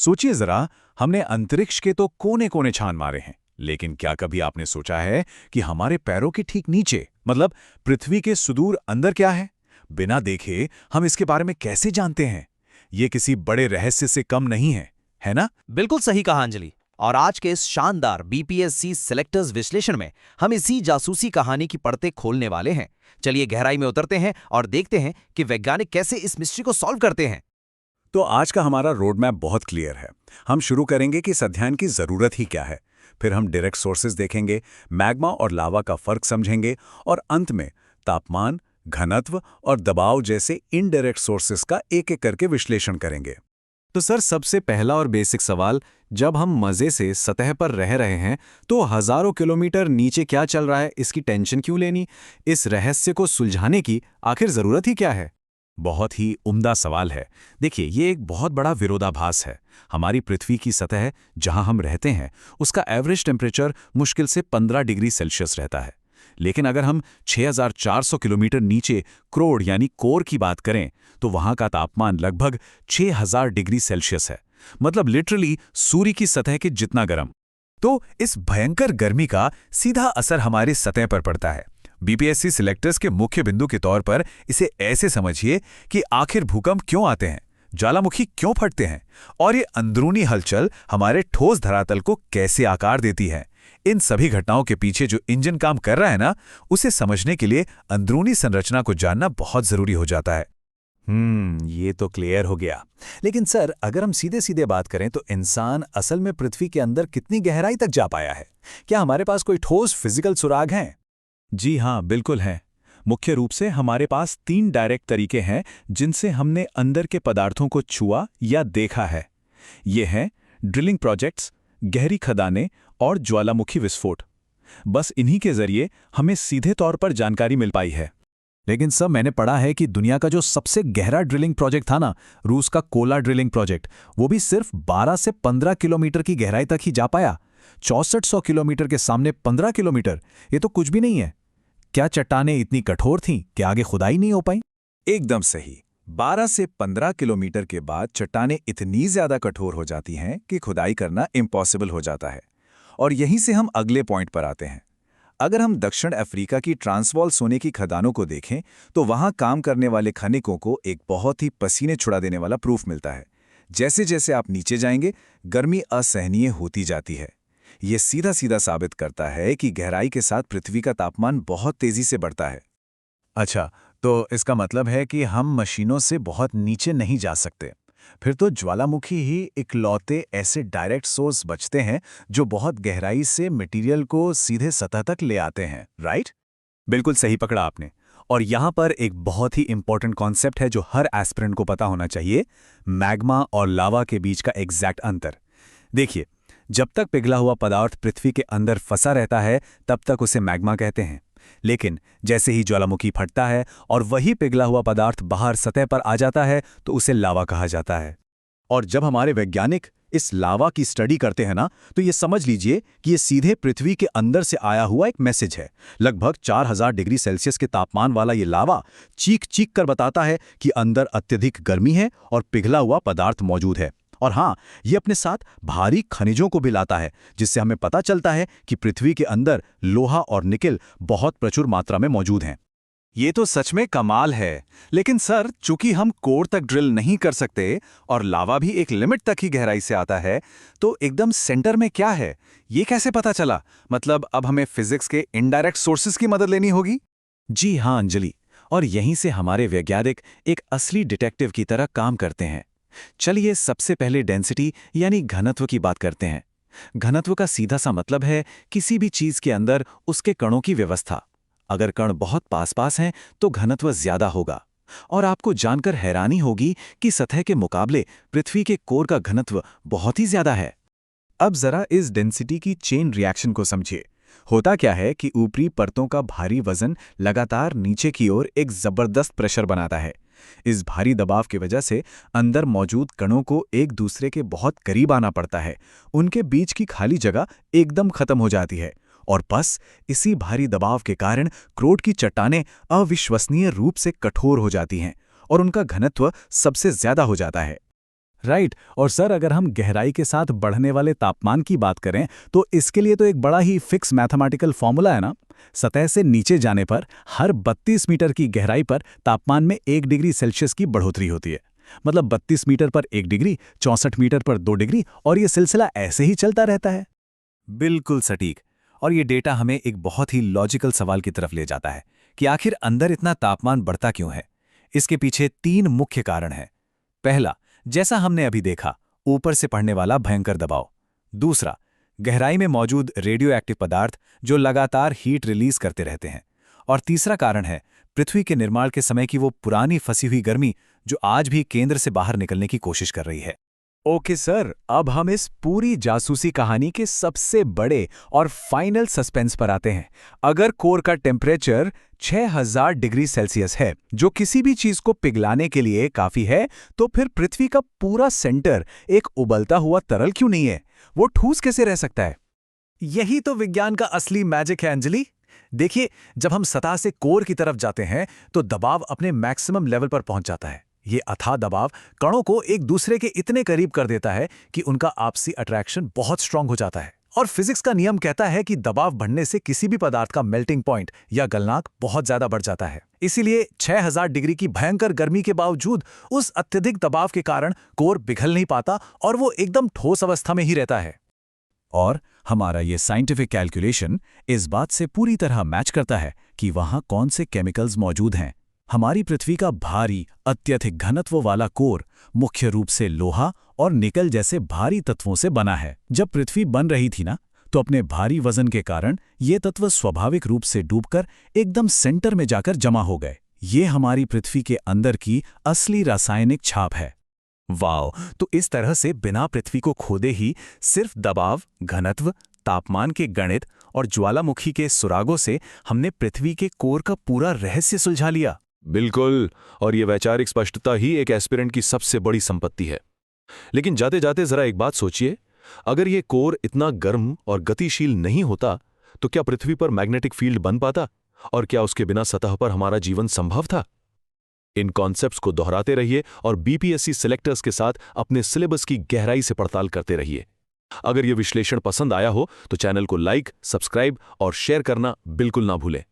सोचिए जरा, हमने अंतरिक्ष के तो कोने कोने छान मारे हैं, लेकिन क्या कभी आपने सोचा है कि हमारे पैरों के ठीक नीचे, मतलब पृथ्वी के सुदूर अंदर क्या है? बिना देखे हम इसके बारे में कैसे जानते हैं? ये किसी बड़े रहस्य से कम नहीं है ना? बिल्कुल सही कहा अंजलि। और आज के इस शानदार बीपीएससी सिलेक्टर्स विश्लेषण में हम इसी जासूसी कहानी की परतें खोलने वाले हैं। चलिए गहराई में उतरते हैं और देखते हैं कि वैज्ञानिक कैसे इस मिस्ट्री को सॉल्व करते हैं। तो आज का हमारा रोड मैप बहुत क्लियर है। हम शुरू करेंगे कि इस अध्ययन की ज़रूरत ही क्या है, फिर हम डायरेक्ट सोर्सेज देखेंगे, मैग्मा और लावा का फर्क समझेंगे, और अंत में तापमान, घनत्व और दबाव जैसे इनडायरेक्ट सोर्सेज का एक-एक करके विश्लेषण करेंगे। तो सर, सबसे पहला और बेसिक सवाल, जब हम मज़े से सतह पर रह रहे हैं तो हज़ारों किलोमीटर नीचे क्या चल रहा है, इसकी टेंशन क्यों लेनी? इस रहस्य को सुलझाने की आखिर ज़रूरत ही क्या है? बहुत ही उम्दा सवाल है। देखिए, ये एक बहुत बड़ा विरोधाभास है। हमारी पृथ्वी की सतह जहां हम रहते हैं उसका एवरेज टेम्परेचर मुश्किल से 15 डिग्री सेल्सियस रहता है। लेकिन अगर हम 6400 किलोमीटर नीचे क्रोड यानी कोर की बात करें तो वहां का तापमान लगभग 6000 डिग्री सेल्सियस है, मतलब लिटरली सूर्य की सतह के जितना गर्म। तो इस भयंकर गर्मी का सीधा असर हमारी सतह पर पड़ता है। बीपीएससी सिलेक्टर्स के मुख्य बिंदु के तौर पर इसे ऐसे समझिए कि आखिर भूकंप क्यों आते हैं, ज्वालामुखी क्यों फटते हैं, और ये अंदरूनी हलचल हमारे ठोस धरातल को कैसे आकार देती है। इन सभी घटनाओं के पीछे जो इंजन काम कर रहा है ना, उसे समझने के लिए अंदरूनी संरचना को जानना बहुत जरूरी हो जाता है। ये तो क्लियर हो गया। लेकिन सर, अगर हम सीधे सीधे बात करें तो इंसान असल में पृथ्वी के अंदर कितनी गहराई तक जा पाया है? क्या हमारे पास कोई ठोस फिजिकल सुराग हैं? जी हाँ, बिल्कुल हैं। मुख्य रूप से हमारे पास 3 डायरेक्ट तरीके हैं जिनसे हमने अंदर के पदार्थों को छुआ या देखा है। ये हैं ड्रिलिंग प्रोजेक्ट्स, गहरी खदानें और ज्वालामुखी विस्फोट। बस इन्हीं के जरिए हमें सीधे तौर पर जानकारी मिल पाई है। लेकिन सर, मैंने पढ़ा है कि दुनिया का जो सबसे गहरा ड्रिलिंग प्रोजेक्ट था ना, रूस का कोला ड्रिलिंग प्रोजेक्ट, वो भी सिर्फ 12 से 15 किलोमीटर की गहराई तक ही जा पाया। 6400 किलोमीटर के सामने 15 किलोमीटर, ये तो कुछ भी नहीं है। क्या चट्टानें इतनी कठोर थीं कि आगे खुदाई नहीं हो पाई? एकदम सही। 12 से 15 किलोमीटर के बाद चट्टानें इतनी ज्यादा कठोर हो जाती हैं कि खुदाई करना इम्पॉसिबल हो जाता है। और यहीं से हम अगले पॉइंट पर आते हैं। अगर हम दक्षिण अफ्रीका की ट्रांसवाल सोने की खदानों को देखें तो वहां काम करने वाले खनिकों को एक बहुत ही पसीने छुड़ा देने वाला प्रूफ मिलता है। जैसे जैसे आप नीचे जाएंगे, गर्मी असहनीय होती जाती है। ये सीधा सीधा साबित करता है कि गहराई के साथ पृथ्वी का तापमान बहुत तेजी से बढ़ता है। अच्छा, तो इसका मतलब है कि हम मशीनों से बहुत नीचे नहीं जा सकते। फिर तो ज्वालामुखी ही इकलौते ऐसे डायरेक्ट सोर्स बचते हैं जो बहुत गहराई से मटेरियल को सीधे सतह तक ले आते हैं, राइट? बिल्कुल सही पकड़ा आपने। और यहाँ पर एक बहुत ही इंपॉर्टेंट कॉन्सेप्ट है जो हर एस्पिरेंट को पता होना चाहिए: मैग्मा और लावा के बीच का एग्जैक्ट अंतर। देखिए, जब तक पिघला हुआ पदार्थ पृथ्वी के अंदर फंसा रहता है तब तक उसे मैग्मा कहते हैं। लेकिन जैसे ही ज्वालामुखी फटता है और वही पिघला हुआ पदार्थ बाहर सतह पर आ जाता है तो उसे लावा कहा जाता है। और जब हमारे वैज्ञानिक इस लावा की स्टडी करते हैं ना, तो ये समझ लीजिए कि ये सीधे पृथ्वी के अंदर से आया हुआ एक मैसेज है। लगभग 4000 डिग्री सेल्सियस के तापमान वाला ये लावा चीख चीख कर बताता है कि अंदर अत्यधिक गर्मी है और पिघला हुआ पदार्थ मौजूद है। और हाँ, ये अपने साथ भारी खनिजों को भी लाता है, जिससे हमें पता चलता है कि पृथ्वी के अंदर लोहा और निकेल बहुत प्रचुर मात्रा में मौजूद हैं। ये तो सच में कमाल है। लेकिन सर, चूंकि हम कोर तक ड्रिल नहीं कर सकते और लावा भी एक लिमिट तक ही गहराई से आता है, तो एकदम सेंटर में क्या है, ये कैसे पता चला? मतलब अब हमें फिजिक्स के इनडायरेक्ट सोर्सेज की मदद लेनी होगी? जी हाँ अंजलि, और यहीं से हमारे वैज्ञानिक एक असली डिटेक्टिव की तरह काम करते हैं। चलिए सबसे पहले डेंसिटी यानी घनत्व की बात करते हैं। घनत्व का सीधा सा मतलब है किसी भी चीज के अंदर उसके कणों की व्यवस्था। अगर कण बहुत पास पास हैं तो घनत्व ज्यादा होगा। और आपको जानकर हैरानी होगी कि सतह के मुकाबले पृथ्वी के कोर का घनत्व बहुत ही ज्यादा है। अब जरा इस डेंसिटी की चेन रिएक्शन को समझिए। होता क्या है कि ऊपरी परतों का भारी वजन लगातार नीचे की ओर एक जबरदस्त प्रेशर बनाता है। इस भारी दबाव की वजह से अंदर मौजूद कणों को एक दूसरे के बहुत करीब आना पड़ता है। उनके बीच की खाली जगह एकदम खत्म हो जाती है और बस इसी भारी दबाव के कारण क्रोड की चट्टानें अविश्वसनीय रूप से कठोर हो जाती हैं और उनका घनत्व सबसे ज्यादा हो जाता है। राइट। और सर, अगर हम गहराई के साथ बढ़ने वाले तापमान की बात करें तो इसके लिए तो एक बड़ा ही फिक्स मैथमेटिकल फॉर्मूला है ना। सतह से नीचे जाने पर हर 32 मीटर की गहराई पर तापमान में 1 डिग्री सेल्सियस की बढ़ोतरी होती है। मतलब 32 मीटर पर 1 डिग्री, 64 मीटर पर 2 डिग्री, और ये सिलसिला ऐसे ही चलता रहता है। बिल्कुल सटीक। और ये डेटा हमें एक बहुत ही लॉजिकल सवाल की तरफ ले जाता है कि आखिर अंदर इतना तापमान बढ़ता क्यों है। इसके पीछे 3 मुख्य कारण हैं। पहला, जैसा हमने अभी देखा, ऊपर से पड़ने वाला भयंकर दबाव। दूसरा, गहराई में मौजूद रेडियो एक्टिव पदार्थ जो लगातार हीट रिलीज करते रहते हैं। और तीसरा कारण है पृथ्वी के निर्माण के समय की वो पुरानी फंसी हुई गर्मी जो आज भी केंद्र से बाहर निकलने की कोशिश कर रही है। ओके सर, अब हम इस पूरी जासूसी कहानी के सबसे बड़े और फाइनल सस्पेंस पर आते हैं। अगर कोर का टेम्परेचर 6000 डिग्री सेल्सियस है, जो किसी भी चीज को पिघलाने के लिए काफी है, तो फिर पृथ्वी का पूरा सेंटर एक उबलता हुआ तरल क्यों नहीं है? वो ठोस कैसे रह सकता है? यही तो विज्ञान का असली मैजिक है अंजलि। देखिए, जब हम सतह से कोर की तरफ जाते हैं तो दबाव अपने मैक्सिमम लेवल पर पहुंच जाता है। ये अथाह दबाव कणों को एक दूसरे के इतने करीब कर देता है कि उनका आपसी अट्रैक्शन बहुत स्ट्रांग हो जाता है। और फिजिक्स का नियम कहता है कि दबाव बढ़ने से किसी भी पदार्थ का मेल्टिंग पॉइंट या गलनांक बहुत ज्यादा बढ़ जाता है। इसीलिए 6000 डिग्री की भयंकर गर्मी के बावजूद उस अत्यधिक दबाव के कारण कोर पिघल नहीं पाता और वो एकदम ठोस अवस्था में ही रहता है। और हमारा ये साइंटिफिक कैलकुलेशन इस बात से पूरी तरह मैच करता है कि वहाँ कौन से केमिकल्स मौजूद हैं। हमारी पृथ्वी का भारी, अत्यधिक घनत्व वाला कोर मुख्य रूप से लोहा और निकल जैसे भारी तत्वों से बना है। जब पृथ्वी बन रही थी ना, तो अपने भारी वजन के कारण ये तत्व स्वाभाविक रूप से डूबकर एकदम सेंटर में जाकर जमा हो गए। ये हमारी पृथ्वी के अंदर की असली रासायनिक छाप है। वाओ! तो इस तरह से बिना पृथ्वी को खोदे ही सिर्फ दबाव, घनत्व, तापमान के गणित और ज्वालामुखी के सुरागों से हमने पृथ्वी के कोर का पूरा रहस्य सुलझा लिया। बिल्कुल, और ये वैचारिक स्पष्टता ही एक एस्पिरेंट की सबसे बड़ी संपत्ति है। लेकिन जाते जाते जरा एक बात सोचिए, अगर ये कोर इतना गर्म और गतिशील नहीं होता तो क्या पृथ्वी पर मैग्नेटिक फील्ड बन पाता, और क्या उसके बिना सतह पर हमारा जीवन संभव था? इन कॉन्सेप्ट्स को दोहराते रहिए और बीपीएससी सिलेक्टर्स के साथ अपने सिलेबस की गहराई से पड़ताल करते रहिए। अगर ये विश्लेषण पसंद आया हो तो चैनल को लाइक, सब्सक्राइब और शेयर करना बिल्कुल ना भूलें।